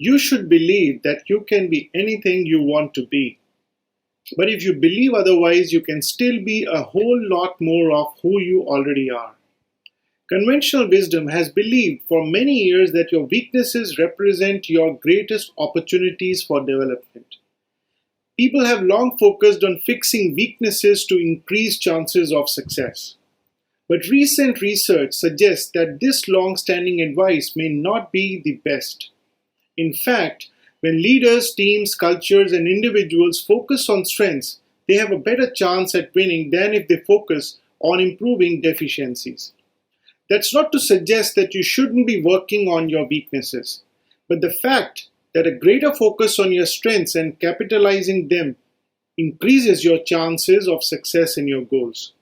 You should believe that you can be anything you want to be. But if you believe otherwise, you can still be a whole lot more of who you already are. Conventional wisdom has believed for many years that your weaknesses represent your greatest opportunities for development. People have long focused on fixing weaknesses to increase chances of success. But recent research suggests that this long standing advice may not be the best. In fact, when leaders, teams, cultures, and individuals focus on strengths, they have a better chance at winning than if they focus on improving deficiencies. That's not to suggest that you shouldn't be working on your weaknesses, but the fact that a greater focus on your strengths and capitalizing them increases your chances of success in your goals.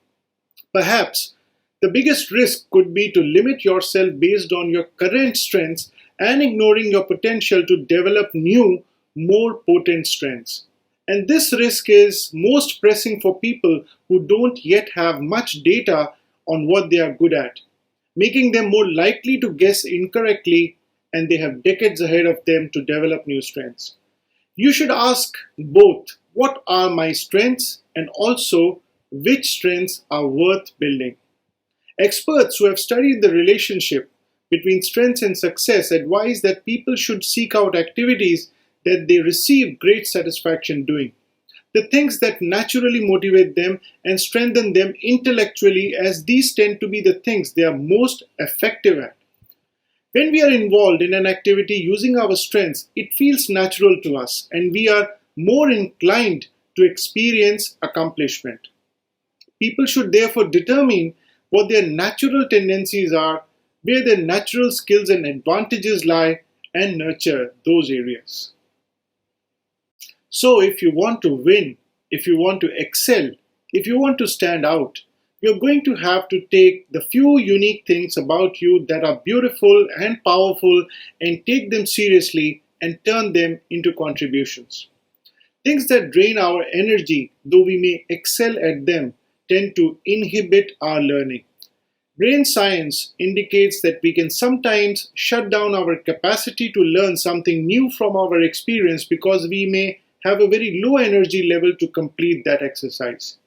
Perhaps the biggest risk could be to limit yourself based on your current strengths and ignoring your potential to develop new, more potent strengths. And this risk is most pressing for people who don't yet have much data on what they are good at, making them more likely to guess incorrectly, and they have decades ahead of them to develop new strengths. You should ask both, what are my strengths, and also which strengths are worth building. Experts who have studied the relationship between strengths and success advise that people should seek out activities that they receive great satisfaction doing. The things that naturally motivate them and strengthen them intellectually, as these tend to be the things they are most effective at. When we are involved in an activity using our strengths, it feels natural to us and we are more inclined to experience accomplishment. People should therefore determine what their natural tendencies are, where their natural skills and advantages lie, and nurture those areas. So, if you want to win, if you want to excel, if you want to stand out, you're going to have to take the few unique things about you that are beautiful and powerful and take them seriously and turn them into contributions. Things that drain our energy, though we may excel at them, tend to inhibit our learning. Brain science indicates that we can sometimes shut down our capacity to learn something new from our experience because we may have a very low energy level to complete that exercise.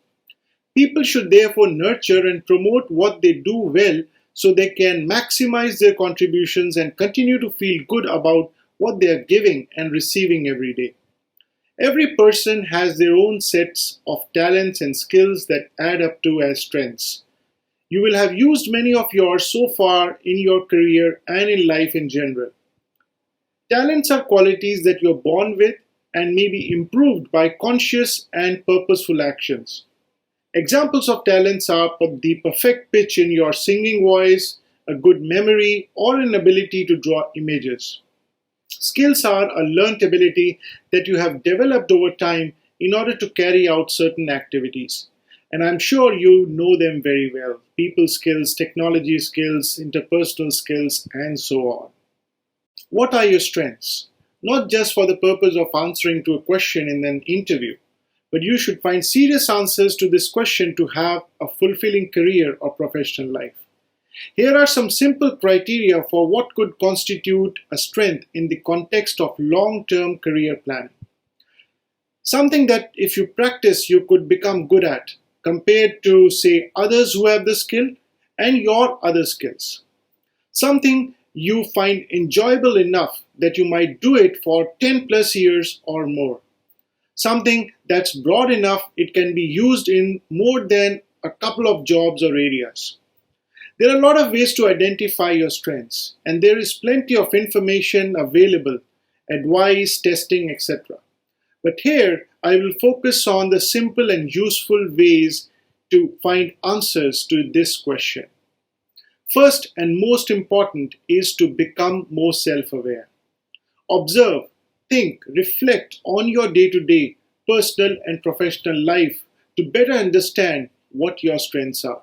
People should therefore nurture and promote what they do well so they can maximize their contributions and continue to feel good about what they are giving and receiving every day. Every person has their own sets of talents and skills that add up to as strengths. You will have used many of yours so far in your career and in life in general. Talents are qualities that you're born with and may be improved by conscious and purposeful actions. Examples of talents are the perfect pitch in your singing voice, a good memory, or an ability to draw images. Skills are a learnt ability that you have developed over time in order to carry out certain activities. And I'm sure you know them very well. People skills, technology skills, interpersonal skills, and so on. What are your strengths? Not just for the purpose of answering to a question in an interview, but you should find serious answers to this question to have a fulfilling career or professional life. Here are some simple criteria for what could constitute a strength in the context of long-term career planning. Something that if you practice, you could become good at, compared to, say, others who have the skill and your other skills. Something you find enjoyable enough that you might do it for 10 plus years or more. Something that's broad enough it can be used in more than a couple of jobs or areas. There are a lot of ways to identify your strengths, and there is plenty of information available, advice, testing, etc. But here, I will focus on the simple and useful ways to find answers to this question. First and most important is to become more self-aware. Observe, think, reflect on your day-to-day personal and professional life to better understand what your strengths are.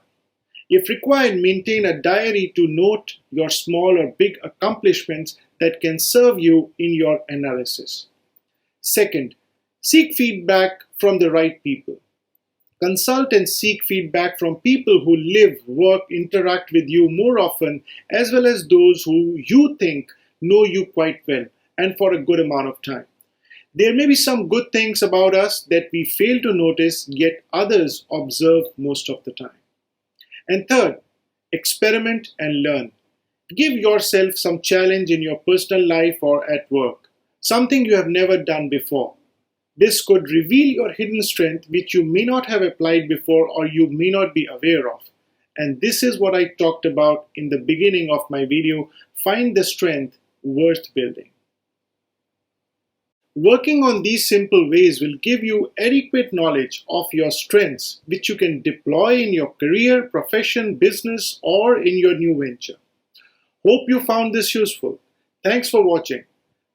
If required, maintain a diary to note your small or big accomplishments that can serve you in your analysis. Second, seek feedback from the right people. Consult and seek feedback from people who live, work, interact with you more often, as well as those who you think know you quite well, and for a good amount of time. There may be some good things about us that we fail to notice, yet others observe most of the time. And third, experiment and learn. Give yourself some challenge in your personal life or at work, something you have never done before. This could reveal your hidden strength which you may not have applied before or you may not be aware of. And this is what I talked about in the beginning of my video, Find the Strength Worth Building. Working on these simple ways will give you adequate knowledge of your strengths which you can deploy in your career, profession, business, or in your new venture. Hope you found this useful. Thanks for watching.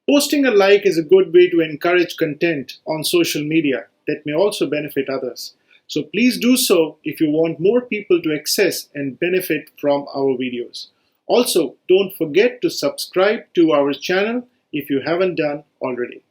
Posting a like is a good way to encourage content on social media that may also benefit others. So please do so if you want more people to access and benefit from our videos. Also, don't forget to subscribe to our channel if you haven't done already.